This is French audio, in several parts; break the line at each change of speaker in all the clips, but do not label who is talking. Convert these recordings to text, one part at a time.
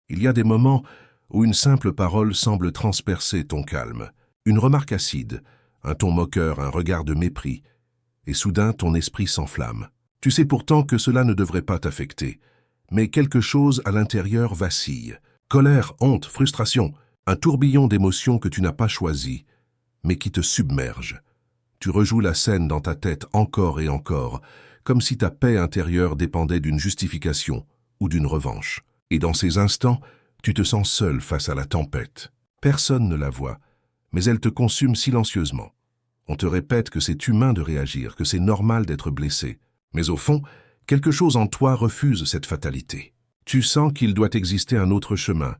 Il y a des moments où une simple parole semble transpercer ton calme. Une remarque acide, un ton moqueur, un regard de mépris, et soudain ton esprit s'enflamme. Tu sais pourtant que cela ne devrait pas t'affecter, mais quelque chose à l'intérieur vacille. Colère, honte, frustration, un tourbillon d'émotions que tu n'as pas choisi, mais qui te submerge. Tu rejoues la scène dans ta tête encore et encore, comme si ta paix intérieure dépendait d'une justification ou d'une revanche. Et dans ces instants, tu te sens seul face à la tempête. Personne ne la voit, mais elle te consume silencieusement. On te répète que c'est humain de réagir, que c'est normal d'être blessé. Mais au fond, quelque chose en toi refuse cette fatalité. Tu sens qu'il doit exister un autre chemin,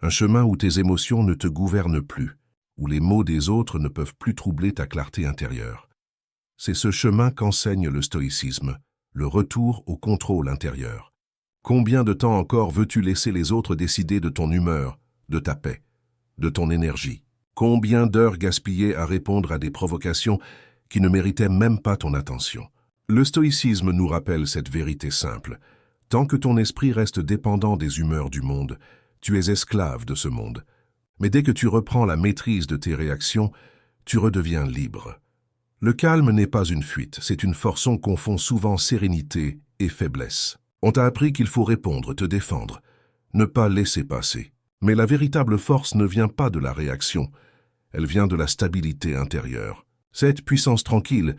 un chemin où tes émotions ne te gouvernent plus, où les mots des autres ne peuvent plus troubler ta clarté intérieure. C'est ce chemin qu'enseigne le stoïcisme, le retour au contrôle intérieur. Combien de temps encore veux-tu laisser les autres décider de ton humeur, de ta paix, de ton énergie? Combien d'heures gaspillées à répondre à des provocations qui ne méritaient même pas ton attention? Le stoïcisme nous rappelle cette vérité simple. Tant que ton esprit reste dépendant des humeurs du monde, tu es esclave de ce monde. Mais dès que tu reprends la maîtrise de tes réactions, tu redeviens libre. Le calme n'est pas une fuite, c'est une force. On confond souvent sérénité et faiblesse. On t'a appris qu'il faut répondre, te défendre, ne pas laisser passer. Mais la véritable force ne vient pas de la réaction, elle vient de la stabilité intérieure. Cette puissance tranquille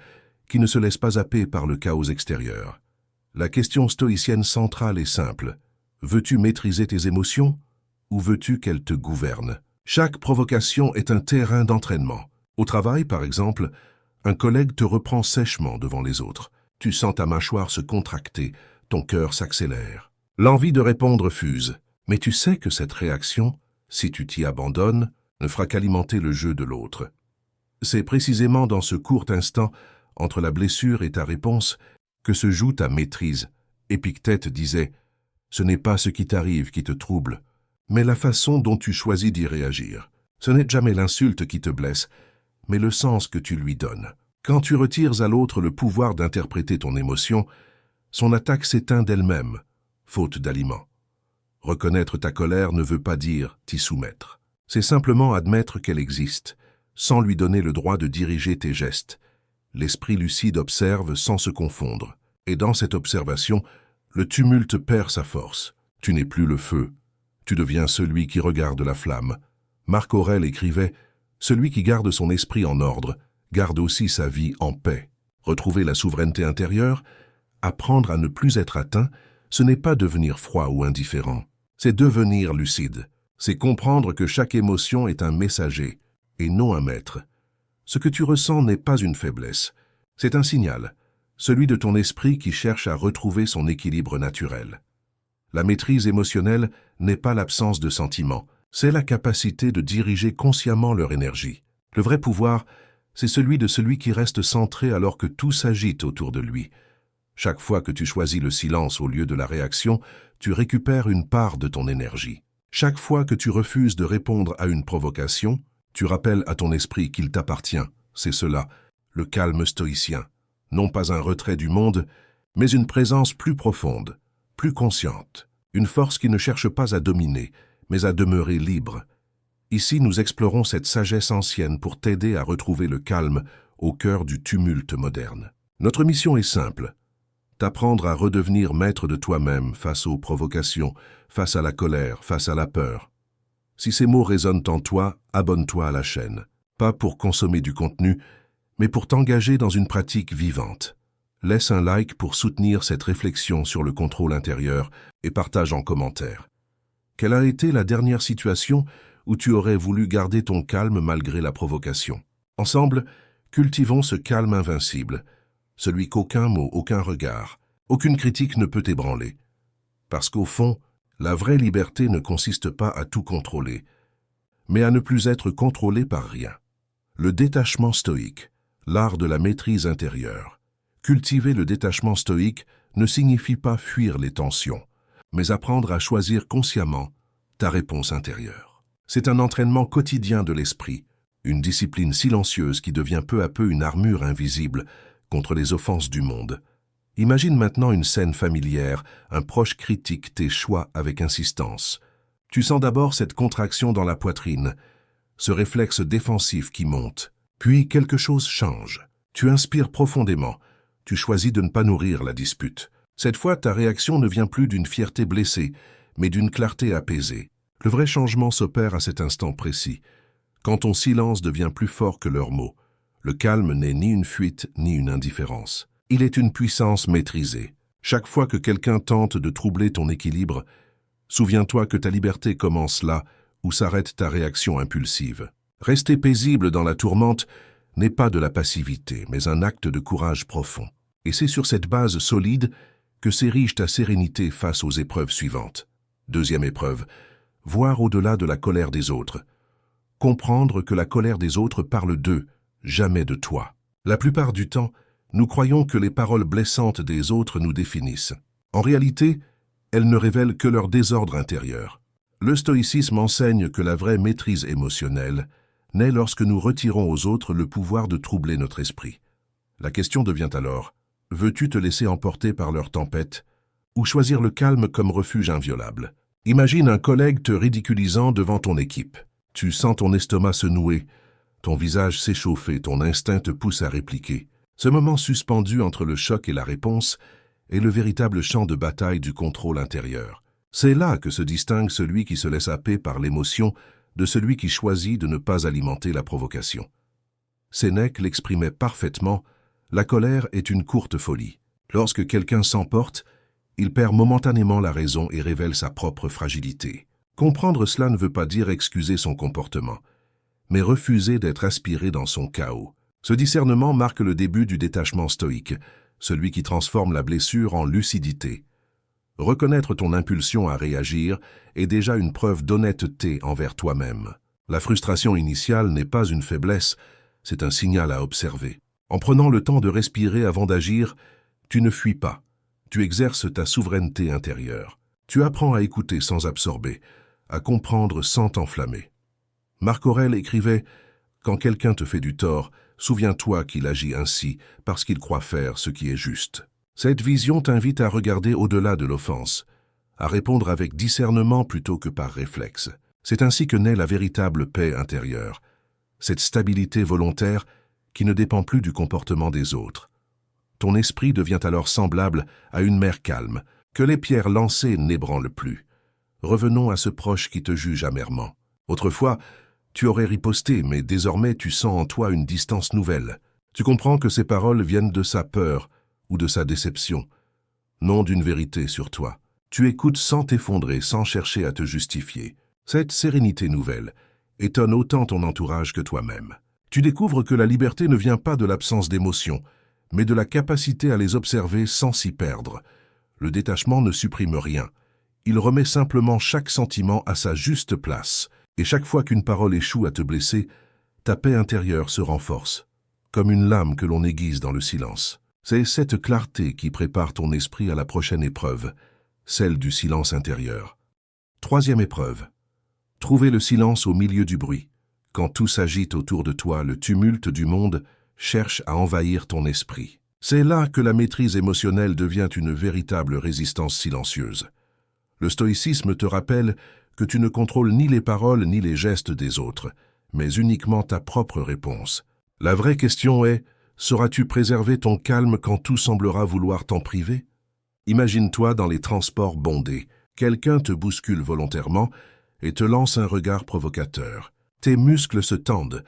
qui ne se laisse pas happer par le chaos extérieur. La question stoïcienne centrale est simple. Veux-tu maîtriser tes émotions ou veux-tu qu'elles te gouvernent? Chaque provocation est un terrain d'entraînement. Au travail, par exemple, un collègue te reprend sèchement devant les autres. Tu sens ta mâchoire se contracter, ton cœur s'accélère. L'envie de répondre fuse, mais tu sais que cette réaction, si tu t'y abandonnes, ne fera qu'alimenter le jeu de l'autre. C'est précisément dans ce court instant, entre la blessure et ta réponse, que se joue ta maîtrise. Épictète disait « Ce n'est pas ce qui t'arrive qui te trouble, mais la façon dont tu choisis d'y réagir. Ce n'est jamais l'insulte qui te blesse, mais le sens que tu lui donnes. Quand tu retires à l'autre le pouvoir d'interpréter ton émotion, son attaque s'éteint d'elle-même, faute d'aliments. Reconnaître ta colère ne veut pas dire t'y soumettre. C'est simplement admettre qu'elle existe, sans lui donner le droit de diriger tes gestes. L'esprit lucide observe sans se confondre, et dans cette observation, le tumulte perd sa force. Tu n'es plus le feu, tu deviens celui qui regarde la flamme. Marc Aurèle écrivait « Celui qui garde son esprit en ordre, garde aussi sa vie en paix. » Retrouver la souveraineté intérieure, apprendre à ne plus être atteint, ce n'est pas devenir froid ou indifférent, c'est devenir lucide. C'est comprendre que chaque émotion est un messager, et non un maître. Ce que tu ressens n'est pas une faiblesse, c'est un signal, celui de ton esprit qui cherche à retrouver son équilibre naturel. La maîtrise émotionnelle n'est pas l'absence de sentiments, c'est la capacité de diriger consciemment leur énergie. Le vrai pouvoir, c'est celui qui reste centré alors que tout s'agite autour de lui. Chaque fois que tu choisis le silence au lieu de la réaction, tu récupères une part de ton énergie. Chaque fois que tu refuses de répondre à une provocation, tu rappelles à ton esprit qu'il t'appartient. C'est cela, le calme stoïcien. Non pas un retrait du monde, mais une présence plus profonde, plus consciente. Une force qui ne cherche pas à dominer, mais à demeurer libre. Ici, nous explorons cette sagesse ancienne pour t'aider à retrouver le calme au cœur du tumulte moderne. Notre mission est simple. T'apprendre à redevenir maître de toi-même face aux provocations, face à la colère, face à la peur. Si ces mots résonnent en toi, abonne-toi à la chaîne. Pas pour consommer du contenu, mais pour t'engager dans une pratique vivante. Laisse un like pour soutenir cette réflexion sur le contrôle intérieur et partage en commentaire. Quelle a été la dernière situation où tu aurais voulu garder ton calme malgré la provocation? Ensemble, cultivons ce calme invincible, celui qu'aucun mot, aucun regard, aucune critique ne peut ébranler. Parce qu'au fond, la vraie liberté ne consiste pas à tout contrôler, mais à ne plus être contrôlé par rien. Le détachement stoïque, l'art de la maîtrise intérieure. Cultiver le détachement stoïque ne signifie pas fuir les tensions, mais apprendre à choisir consciemment ta réponse intérieure. C'est un entraînement quotidien de l'esprit, une discipline silencieuse qui devient peu à peu une armure invisible contre les offenses du monde. Imagine maintenant une scène familière, un proche critique tes choix avec insistance. Tu sens d'abord cette contraction dans la poitrine, ce réflexe défensif qui monte. Puis quelque chose change. Tu inspires profondément. Tu choisis de ne pas nourrir la dispute. Cette fois, ta réaction ne vient plus d'une fierté blessée, mais d'une clarté apaisée. Le vrai changement s'opère à cet instant précis, quand ton silence devient plus fort que leurs mots. Le calme n'est ni une fuite ni une indifférence. Il est une puissance maîtrisée. Chaque fois que quelqu'un tente de troubler ton équilibre, souviens-toi que ta liberté commence là où s'arrête ta réaction impulsive. Rester paisible dans la tourmente n'est pas de la passivité, mais un acte de courage profond. Et c'est sur cette base solide que s'érige ta sérénité face aux épreuves suivantes. Deuxième épreuve, voir au-delà de la colère des autres. Comprendre que la colère des autres parle d'eux, jamais de toi. La plupart du temps, nous croyons que les paroles blessantes des autres nous définissent. En réalité, elles ne révèlent que leur désordre intérieur. Le stoïcisme enseigne que la vraie maîtrise émotionnelle naît lorsque nous retirons aux autres le pouvoir de troubler notre esprit. La question devient alors, veux-tu te laisser emporter par leur tempête ou choisir le calme comme refuge inviolable? Imagine un collègue te ridiculisant devant ton équipe. Tu sens ton estomac se nouer, ton visage s'échauffer, ton instinct te pousse à répliquer. Ce moment suspendu entre le choc et la réponse est le véritable champ de bataille du contrôle intérieur. C'est là que se distingue celui qui se laisse happer par l'émotion de celui qui choisit de ne pas alimenter la provocation. Sénèque l'exprimait parfaitement, la colère est une courte folie. Lorsque quelqu'un s'emporte, il perd momentanément la raison et révèle sa propre fragilité. Comprendre cela ne veut pas dire excuser son comportement, mais refuser d'être aspiré dans son chaos. Ce discernement marque le début du détachement stoïque, celui qui transforme la blessure en lucidité. Reconnaître ton impulsion à réagir est déjà une preuve d'honnêteté envers toi-même. La frustration initiale n'est pas une faiblesse, c'est un signal à observer. En prenant le temps de respirer avant d'agir, tu ne fuis pas. Tu exerces ta souveraineté intérieure. Tu apprends à écouter sans absorber, à comprendre sans t'enflammer. Marc Aurèle écrivait « Quand quelqu'un te fait du tort, souviens-toi qu'il agit ainsi parce qu'il croit faire ce qui est juste. » Cette vision t'invite à regarder au-delà de l'offense, à répondre avec discernement plutôt que par réflexe. C'est ainsi que naît la véritable paix intérieure, cette stabilité volontaire qui ne dépend plus du comportement des autres. Ton esprit devient alors semblable à une mer calme, que les pierres lancées n'ébranlent plus. Revenons à ce proche qui te juge amèrement. Autrefois, tu aurais riposté, mais désormais tu sens en toi une distance nouvelle. Tu comprends que ces paroles viennent de sa peur ou de sa déception, non d'une vérité sur toi. Tu écoutes sans t'effondrer, sans chercher à te justifier. Cette sérénité nouvelle étonne autant ton entourage que toi-même. Tu découvres que la liberté ne vient pas de l'absence d'émotions, mais de la capacité à les observer sans s'y perdre. Le détachement ne supprime rien. Il remet simplement chaque sentiment à sa juste place. Et chaque fois qu'une parole échoue à te blesser, ta paix intérieure se renforce, comme une lame que l'on aiguise dans le silence. C'est cette clarté qui prépare ton esprit à la prochaine épreuve, celle du silence intérieur. Troisième épreuve. Trouver le silence au milieu du bruit. Quand tout s'agite autour de toi, le tumulte du monde cherche à envahir ton esprit. C'est là que la maîtrise émotionnelle devient une véritable résistance silencieuse. Le stoïcisme te rappelle que tu ne contrôles ni les paroles ni les gestes des autres, mais uniquement ta propre réponse. La vraie question est, sauras-tu préserver ton calme quand tout semblera vouloir t'en priver? Imagine-toi dans les transports bondés. Quelqu'un te bouscule volontairement et te lance un regard provocateur. Tes muscles se tendent,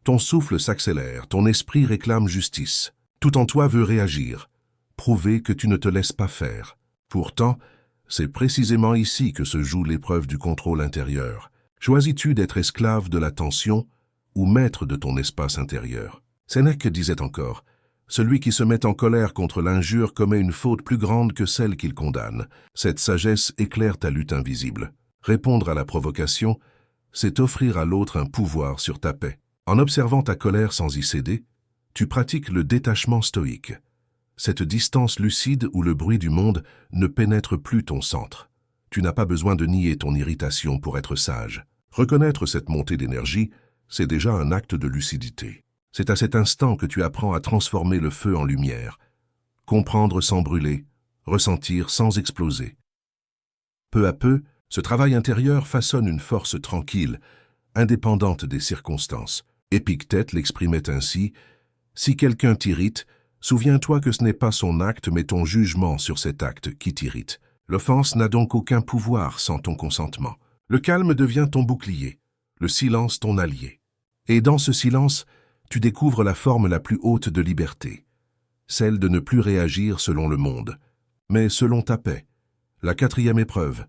ton souffle s'accélère, ton esprit réclame justice. Tout en toi veut réagir, prouver que tu ne te laisses pas faire. Pourtant, c'est précisément ici que se joue l'épreuve du contrôle intérieur. Choisis-tu d'être esclave de la tension ou maître de ton espace intérieur? Sénèque disait encore, « Celui qui se met en colère contre l'injure commet une faute plus grande que celle qu'il condamne. » Cette sagesse éclaire ta lutte invisible. Répondre à la provocation, c'est offrir à l'autre un pouvoir sur ta paix. En observant ta colère sans y céder, tu pratiques le détachement stoïque. Cette distance lucide où le bruit du monde ne pénètre plus ton centre. Tu n'as pas besoin de nier ton irritation pour être sage. Reconnaître cette montée d'énergie, c'est déjà un acte de lucidité. C'est à cet instant que tu apprends à transformer le feu en lumière, comprendre sans brûler, ressentir sans exploser. Peu à peu, Ce travail intérieur façonne une force tranquille, indépendante des circonstances. Épictète l'exprimait ainsi: « Si quelqu'un t'irrite, souviens-toi que ce n'est pas son acte mais ton jugement sur cet acte qui t'irrite. L'offense n'a donc aucun pouvoir sans ton consentement. Le calme devient ton bouclier, le silence ton allié. Et dans ce silence, tu découvres la forme la plus haute de liberté, celle de ne plus réagir selon le monde, mais selon ta paix. La quatrième épreuve,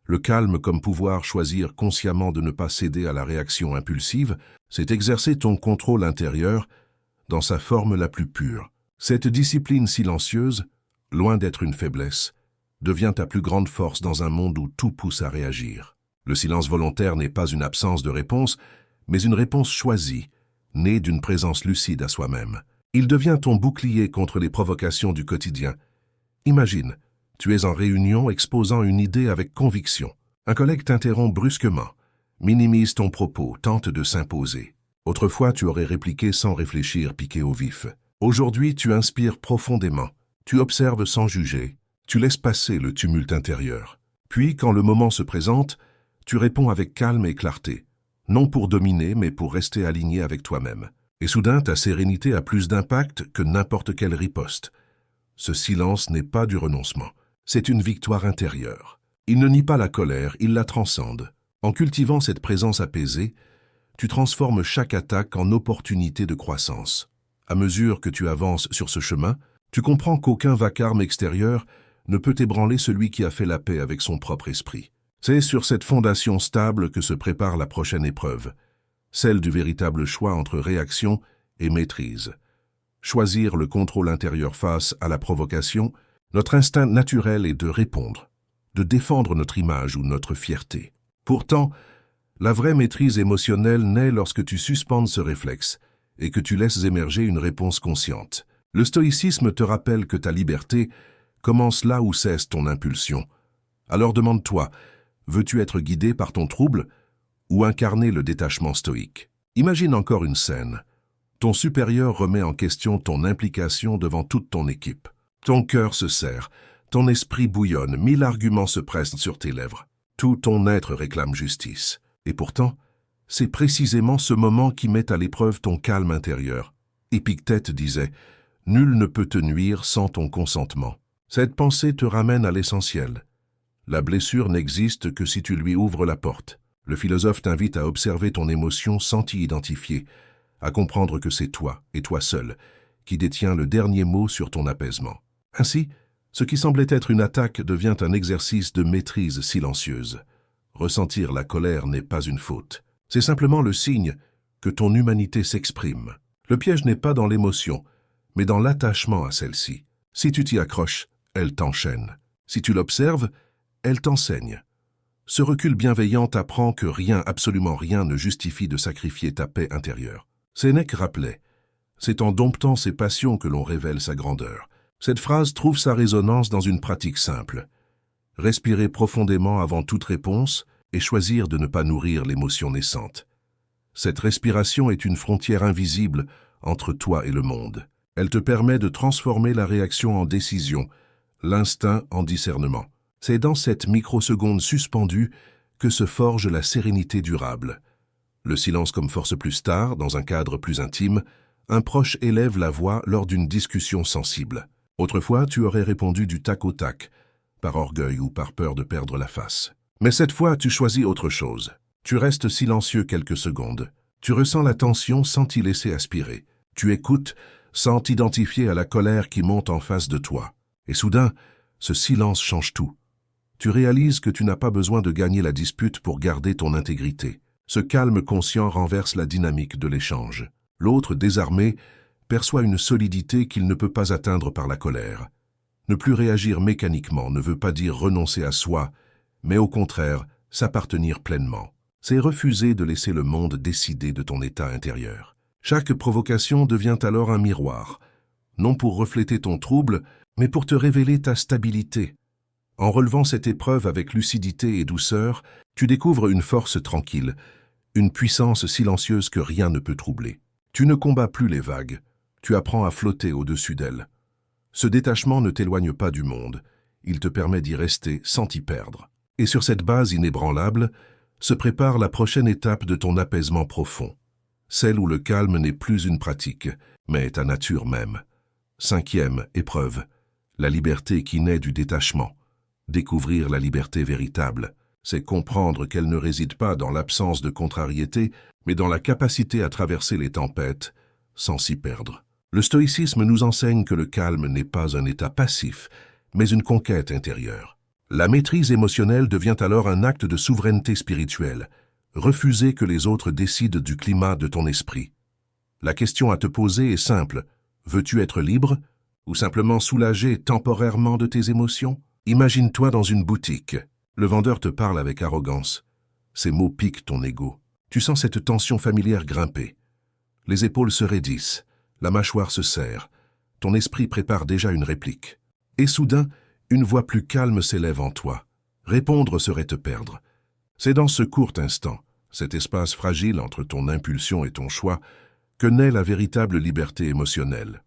le calme comme pouvoir choisir consciemment de ne pas céder à la réaction impulsive, c'est exercer ton contrôle intérieur dans sa forme la plus pure. Cette discipline silencieuse, loin d'être une faiblesse, devient ta plus grande force dans un monde où tout pousse à réagir. Le silence volontaire n'est pas une absence de réponse, mais une réponse choisie, née d'une présence lucide à soi-même. Il devient ton bouclier contre les provocations du quotidien. Imagine, tu es en réunion exposant une idée avec conviction. Un collègue t'interrompt brusquement, minimise ton propos, tente de s'imposer. Autrefois, tu aurais répliqué sans réfléchir, piqué au vif. Aujourd'hui, tu inspires profondément, tu observes sans juger, tu laisses passer le tumulte intérieur. Puis, quand le moment se présente, tu réponds avec calme et clarté, non pour dominer, mais pour rester aligné avec toi-même. Et soudain, ta sérénité a plus d'impact que n'importe quelle riposte. Ce silence n'est pas du renoncement, c'est une victoire intérieure. Il ne nie pas la colère, il la transcende. En cultivant cette présence apaisée, tu transformes chaque attaque en opportunité de croissance. À mesure que tu avances sur ce chemin, tu comprends qu'aucun vacarme extérieur ne peut ébranler celui qui a fait la paix avec son propre esprit. C'est sur cette fondation stable que se prépare la prochaine épreuve, celle du véritable choix entre réaction et maîtrise. Choisir le contrôle intérieur face à la provocation, notre instinct naturel est de répondre, de défendre notre image ou notre fierté. Pourtant, la vraie maîtrise émotionnelle naît lorsque tu suspendes ce réflexe et que tu laisses émerger une réponse consciente. Le stoïcisme te rappelle que ta liberté commence là où cesse ton impulsion. Alors demande-toi, veux-tu être guidé par ton trouble ou incarner le détachement stoïque? Imagine encore une scène. Ton supérieur remet en question ton implication devant toute ton équipe. Ton cœur se serre, ton esprit bouillonne, 1000 arguments se pressent sur tes lèvres. Tout ton être réclame justice. Et pourtant, c'est précisément ce moment qui met à l'épreuve ton calme intérieur. Épictète disait « Nul ne peut te nuire sans ton consentement ». Cette pensée te ramène à l'essentiel. La blessure n'existe que si tu lui ouvres la porte. Le philosophe t'invite à observer ton émotion sans t'y identifier, à comprendre que c'est toi, et toi seul, qui détiens le dernier mot sur ton apaisement. Ainsi, ce qui semblait être une attaque devient un exercice de maîtrise silencieuse. Ressentir la colère n'est pas une faute. C'est simplement le signe que ton humanité s'exprime. Le piège n'est pas dans l'émotion, mais dans l'attachement à celle-ci. Si tu t'y accroches, elle t'enchaîne. Si tu l'observes, elle t'enseigne. Ce recul bienveillant t'apprend que rien, absolument rien, ne justifie de sacrifier ta paix intérieure. Sénèque rappelait « C'est en domptant ses passions que l'on révèle sa grandeur ». Cette phrase trouve sa résonance dans une pratique simple. Respirer profondément avant toute réponse et choisir de ne pas nourrir l'émotion naissante. Cette respiration est une frontière invisible entre toi et le monde. Elle te permet de transformer la réaction en décision, l'instinct en discernement. C'est dans cette microseconde suspendue que se forge la sérénité durable. Le silence comme force plus tard, dans un cadre plus intime, un proche élève la voix lors d'une discussion sensible. Autrefois, tu aurais répondu du tac au tac, par orgueil ou par peur de perdre la face. Mais cette fois, tu choisis autre chose. Tu restes silencieux quelques secondes. Tu ressens la tension sans t'y laisser aspirer. Tu écoutes sans t'identifier à la colère qui monte en face de toi. Et soudain, ce silence change tout. Tu réalises que tu n'as pas besoin de gagner la dispute pour garder ton intégrité. Ce calme conscient renverse la dynamique de l'échange. L'autre, désarmé, perçoit une solidité qu'il ne peut pas atteindre par la colère. Ne plus réagir mécaniquement ne veut pas dire renoncer à soi, mais au contraire, s'appartenir pleinement. C'est refuser de laisser le monde décider de ton état intérieur. Chaque provocation devient alors un miroir, non pour refléter ton trouble, mais pour te révéler ta stabilité. En relevant cette épreuve avec lucidité et douceur, tu découvres une force tranquille, une puissance silencieuse que rien ne peut troubler. Tu ne combats plus les vagues, tu apprends à flotter au-dessus d'elles. Ce détachement ne t'éloigne pas du monde, il te permet d'y rester sans t'y perdre. Et sur cette base inébranlable, se prépare la prochaine étape de ton apaisement profond, celle où le calme n'est plus une pratique, mais ta nature même. 5e épreuve, la liberté qui naît du détachement. Découvrir la liberté véritable, c'est comprendre qu'elle ne réside pas dans l'absence de contrariété, mais dans la capacité à traverser les tempêtes sans s'y perdre. Le stoïcisme nous enseigne que le calme n'est pas un état passif, mais une conquête intérieure. La maîtrise émotionnelle devient alors un acte de souveraineté spirituelle, refuser que les autres décident du climat de ton esprit. La question à te poser est simple. Veux-tu être libre ou simplement soulagé temporairement de tes émotions? Imagine-toi dans une boutique. Le vendeur te parle avec arrogance. Ses mots piquent ton ego. Tu sens cette tension familière grimper. Les épaules se raidissent, la mâchoire se serre. Ton esprit prépare déjà une réplique. Et soudain, une voix plus calme s'élève en toi. Répondre serait te perdre. C'est dans ce court instant, cet espace fragile entre ton impulsion et ton choix, que naît la véritable liberté émotionnelle.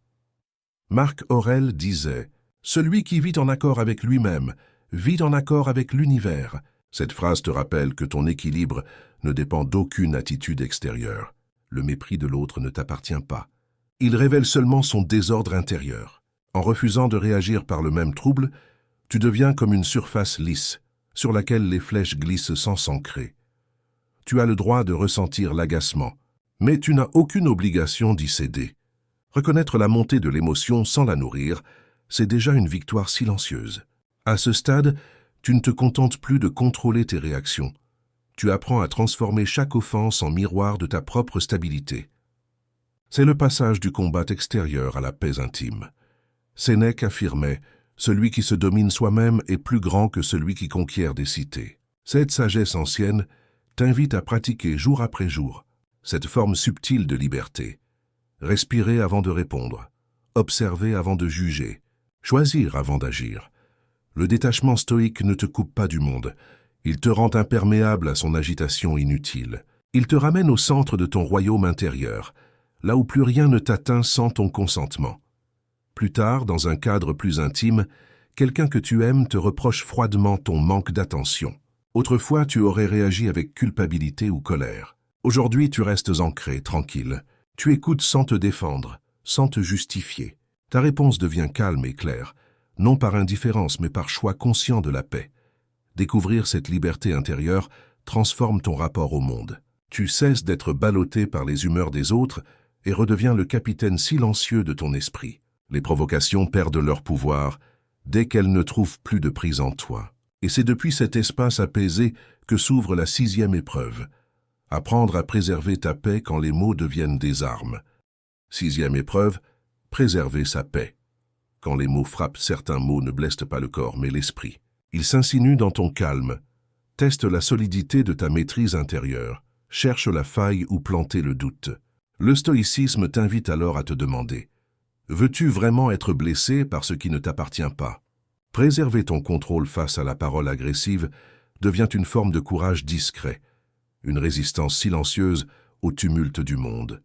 Marc Aurèle disait « Celui qui vit en accord avec lui-même, vit en accord avec l'univers ». Cette phrase te rappelle que ton équilibre ne dépend d'aucune attitude extérieure. Le mépris de l'autre ne t'appartient pas. Il révèle seulement son désordre intérieur. En refusant de réagir par le même trouble, tu deviens comme une surface lisse, sur laquelle les flèches glissent sans s'ancrer. Tu as le droit de ressentir l'agacement, mais tu n'as aucune obligation d'y céder. Reconnaître la montée de l'émotion sans la nourrir, c'est déjà une victoire silencieuse. À ce stade, tu ne te contentes plus de contrôler tes réactions. Tu apprends à transformer chaque offense en miroir de ta propre stabilité. C'est le passage du combat extérieur à la paix intime. Sénèque affirmait « Celui qui se domine soi-même est plus grand que celui qui conquiert des cités ». Cette sagesse ancienne t'invite à pratiquer jour après jour cette forme subtile de liberté. Respirer avant de répondre, observer avant de juger, choisir avant d'agir. Le détachement stoïque ne te coupe pas du monde. Il te rend imperméable à son agitation inutile. Il te ramène au centre de ton royaume intérieur, là où plus rien ne t'atteint sans ton consentement. Plus tard, dans un cadre plus intime, quelqu'un que tu aimes te reproche froidement ton manque d'attention. Autrefois, tu aurais réagi avec culpabilité ou colère. Aujourd'hui, tu restes ancré, tranquille. Tu écoutes sans te défendre, sans te justifier. Ta réponse devient calme et claire, non par indifférence mais par choix conscient de la paix. Découvrir cette liberté intérieure transforme ton rapport au monde. Tu cesses d'être ballotté par les humeurs des autres et redeviens le capitaine silencieux de ton esprit. Les provocations perdent leur pouvoir dès qu'elles ne trouvent plus de prise en toi. Et c'est depuis cet espace apaisé que s'ouvre la 6e épreuve. Apprendre à préserver ta paix quand les mots deviennent des armes. 6e épreuve, préserver sa paix. Quand les mots frappent, certains mots ne blessent pas le corps, mais l'esprit. Ils s'insinuent dans ton calme. Teste la solidité de ta maîtrise intérieure. Cherche la faille où planter le doute. Le stoïcisme t'invite alors à te demander « Veux-tu vraiment être blessé par ce qui ne t'appartient pas ?» Préserver ton contrôle face à la parole agressive devient une forme de courage discret, une résistance silencieuse au tumulte du monde.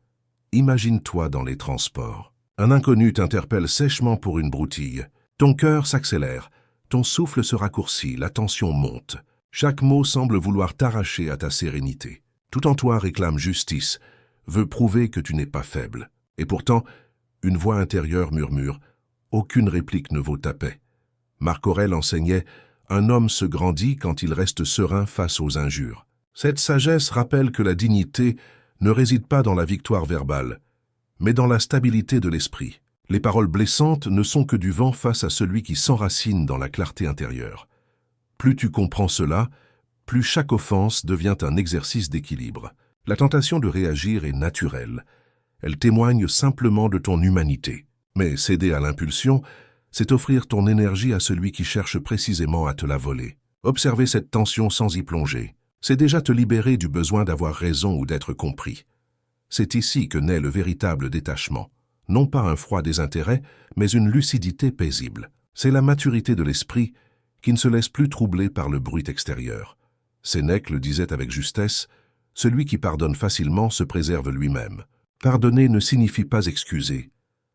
Imagine-toi dans les transports. Un inconnu t'interpelle sèchement pour une broutille. Ton cœur s'accélère, ton souffle se raccourcit, la tension monte. Chaque mot semble vouloir t'arracher à ta sérénité. Tout en toi réclame justice, veut prouver que tu n'es pas faible. Et pourtant, une voix intérieure murmure « Aucune réplique ne vaut ta paix ». Marc Aurèle enseignait « Un homme se grandit quand il reste serein face aux injures ». Cette sagesse rappelle que la dignité ne réside pas dans la victoire verbale, mais dans la stabilité de l'esprit. Les paroles blessantes ne sont que du vent face à celui qui s'enracine dans la clarté intérieure. Plus tu comprends cela, plus chaque offense devient un exercice d'équilibre. La tentation de réagir est naturelle. Elle témoigne simplement de ton humanité. Mais céder à l'impulsion, c'est offrir ton énergie à celui qui cherche précisément à te la voler. Observer cette tension sans y plonger, c'est déjà te libérer du besoin d'avoir raison ou d'être compris. C'est ici que naît le véritable détachement. Non pas un froid désintérêt, mais une lucidité paisible. C'est la maturité de l'esprit qui ne se laisse plus troubler par le bruit extérieur. Sénèque le disait avec justesse, « Celui qui pardonne facilement se préserve lui-même ». Pardonner ne signifie pas excuser,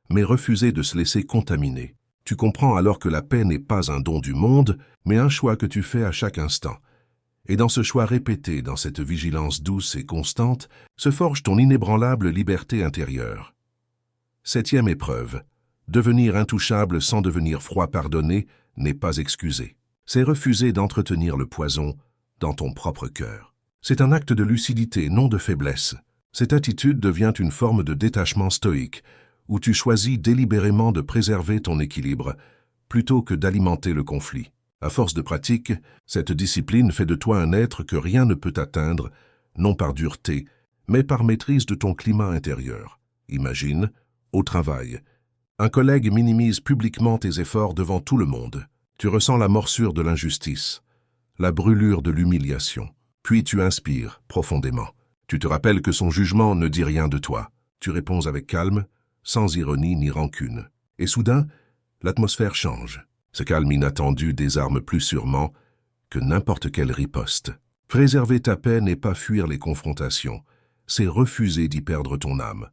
mais refuser de se laisser contaminer. Tu comprends alors que la paix n'est pas un don du monde, mais un choix que tu fais à chaque instant. Et dans ce choix répété, dans cette vigilance douce et constante, se forge ton inébranlable liberté intérieure. 7e épreuve. Devenir intouchable sans devenir froid pardonné n'est pas excusé. C'est refuser d'entretenir le poison dans ton propre cœur. C'est un acte de lucidité, non de faiblesse. Cette attitude devient une forme de détachement stoïque, où tu choisis délibérément de préserver ton équilibre, plutôt que d'alimenter le conflit. À force de pratique, cette discipline fait de toi un être que rien ne peut atteindre, non par dureté, mais par maîtrise de ton climat intérieur. Imagine, au travail, un collègue minimise publiquement tes efforts devant tout le monde. Tu ressens la morsure de l'injustice, la brûlure de l'humiliation. Puis tu inspires profondément. Tu te rappelles que son jugement ne dit rien de toi. Tu réponds avec calme, sans ironie ni rancune. Et soudain, l'atmosphère change. Ce calme inattendu désarme plus sûrement que n'importe quelle riposte. Préserver ta paix n'est pas fuir les confrontations, c'est refuser d'y perdre ton âme.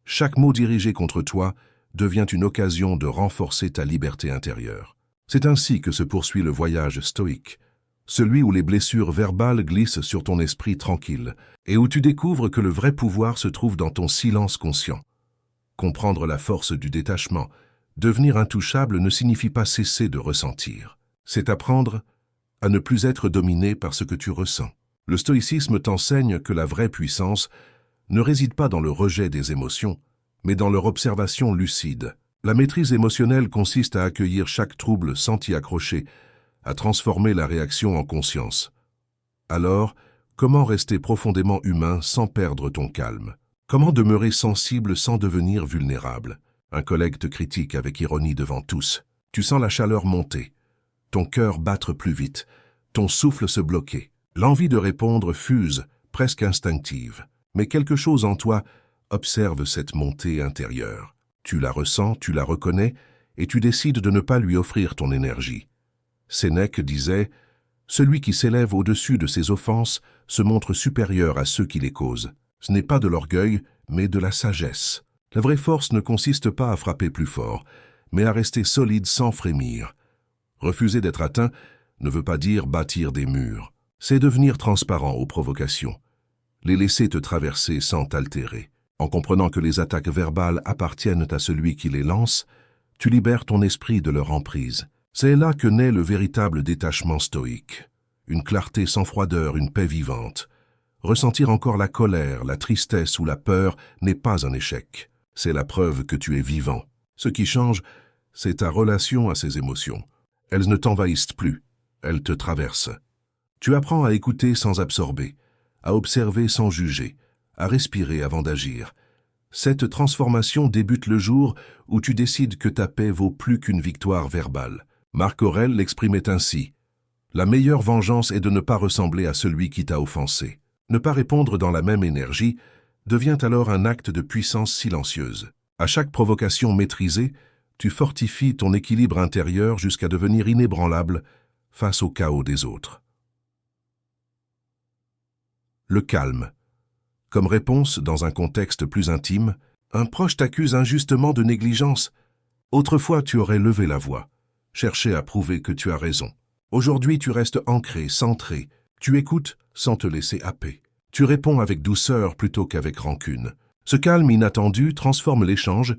Chaque mot dirigé contre toi devient une occasion de renforcer ta liberté intérieure. C'est ainsi que se poursuit le voyage stoïque, celui où les blessures verbales glissent sur ton esprit tranquille et où tu découvres que le vrai pouvoir se trouve dans ton silence conscient. Comprendre la force du détachement, devenir intouchable ne signifie pas cesser de ressentir. C'est apprendre à ne plus être dominé par ce que tu ressens. Le stoïcisme t'enseigne que la vraie puissance ne réside pas dans le rejet des émotions, mais dans leur observation lucide. La maîtrise émotionnelle consiste à accueillir chaque trouble sans t'y accrocher, à transformer la réaction en conscience. Alors, comment rester profondément humain sans perdre ton calme? Comment demeurer sensible sans devenir vulnérable? Un collègue te critique avec ironie devant tous. Tu sens la chaleur monter, ton cœur battre plus vite, ton souffle se bloquer. L'envie de répondre fuse, presque instinctive. Mais quelque chose en toi observe cette montée intérieure. Tu la ressens, tu la reconnais, et tu décides de ne pas lui offrir ton énergie. Sénèque disait « Celui qui s'élève au-dessus de ses offenses se montre supérieur à ceux qui les causent. Ce n'est pas de l'orgueil, mais de la sagesse. » La vraie force ne consiste pas à frapper plus fort, mais à rester solide sans frémir. Refuser d'être atteint ne veut pas dire bâtir des murs. C'est devenir transparent aux provocations. Les laisser te traverser sans t'altérer. En comprenant que les attaques verbales appartiennent à celui qui les lance, tu libères ton esprit de leur emprise. C'est là que naît le véritable détachement stoïque. Une clarté sans froideur, une paix vivante. Ressentir encore la colère, la tristesse ou la peur n'est pas un échec. C'est la preuve que tu es vivant. Ce qui change, c'est ta relation à ces émotions. Elles ne t'envahissent plus, elles te traversent. Tu apprends à écouter sans absorber, à observer sans juger, à respirer avant d'agir. Cette transformation débute le jour où tu décides que ta paix vaut plus qu'une victoire verbale. Marc Aurèle l'exprimait ainsi. La meilleure vengeance est de ne pas ressembler à celui qui t'a offensé. Ne pas répondre dans la même énergie devient alors un acte de puissance silencieuse. À chaque provocation maîtrisée, tu fortifies ton équilibre intérieur jusqu'à devenir inébranlable face au chaos des autres. Le calme. Comme réponse, dans un contexte plus intime, un proche t'accuse injustement de négligence. Autrefois, tu aurais levé la voix, cherché à prouver que tu as raison. Aujourd'hui, tu restes ancré, centré. Tu écoutes sans te laisser happer. Tu réponds avec douceur plutôt qu'avec rancune. Ce calme inattendu transforme l'échange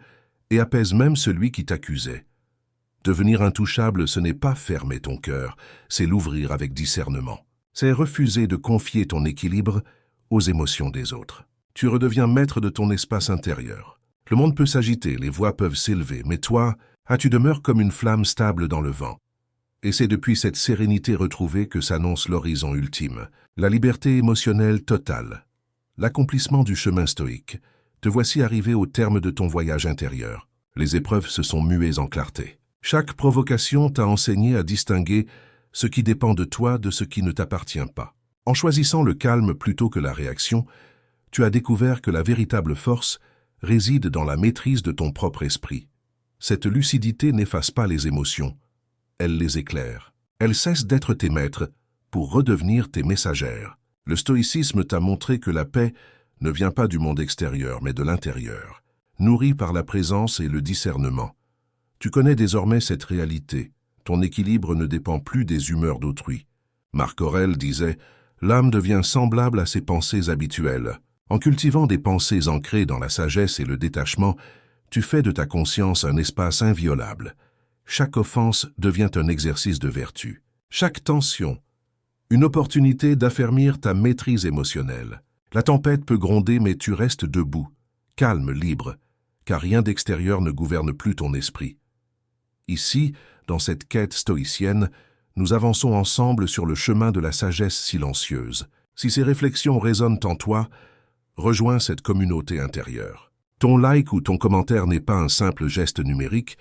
et apaise même celui qui t'accusait. Devenir intouchable, ce n'est pas fermer ton cœur, c'est l'ouvrir avec discernement. C'est refuser de confier ton équilibre aux émotions des autres. Tu redeviens maître de ton espace intérieur. Le monde peut s'agiter, les voix peuvent s'élever, mais toi, tu demeures comme une flamme stable dans le vent. Et c'est depuis cette sérénité retrouvée que s'annonce l'horizon ultime, la liberté émotionnelle totale, l'accomplissement du chemin stoïque. Te voici arrivé au terme de ton voyage intérieur. Les épreuves se sont muées en clarté. Chaque provocation t'a enseigné à distinguer ce qui dépend de toi de ce qui ne t'appartient pas. En choisissant le calme plutôt que la réaction, tu as découvert que la véritable force réside dans la maîtrise de ton propre esprit. Cette lucidité n'efface pas les émotions, elle les éclaire. Elles cessent d'être tes maîtres pour redevenir tes messagères. Le stoïcisme t'a montré que la paix ne vient pas du monde extérieur, mais de l'intérieur, nourrie par la présence et le discernement. Tu connais désormais cette réalité. Ton équilibre ne dépend plus des humeurs d'autrui, Marc Aurèle disait « L'âme devient semblable à ses pensées habituelles. » En cultivant des pensées ancrées dans la sagesse et le détachement, tu fais de ta conscience un espace inviolable. Chaque offense devient un exercice de vertu. Chaque tension, une opportunité d'affermir ta maîtrise émotionnelle. La tempête peut gronder, mais tu restes debout, calme, libre, car rien d'extérieur ne gouverne plus ton esprit. Ici, dans cette quête stoïcienne, nous avançons ensemble sur le chemin de la sagesse silencieuse. Si ces réflexions résonnent en toi, rejoins cette communauté intérieure. Ton like ou ton commentaire n'est pas un simple geste numérique,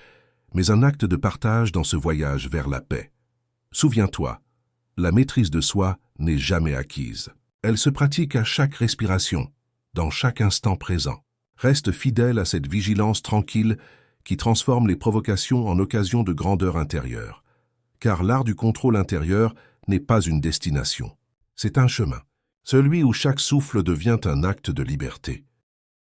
mais un acte de partage dans ce voyage vers la paix. Souviens-toi, la maîtrise de soi n'est jamais acquise. Elle se pratique à chaque respiration, dans chaque instant présent. Reste fidèle à cette vigilance tranquille qui transforme les provocations en occasions de grandeur intérieure. Car l'art du contrôle intérieur n'est pas une destination, c'est un chemin. Celui où chaque souffle devient un acte de liberté.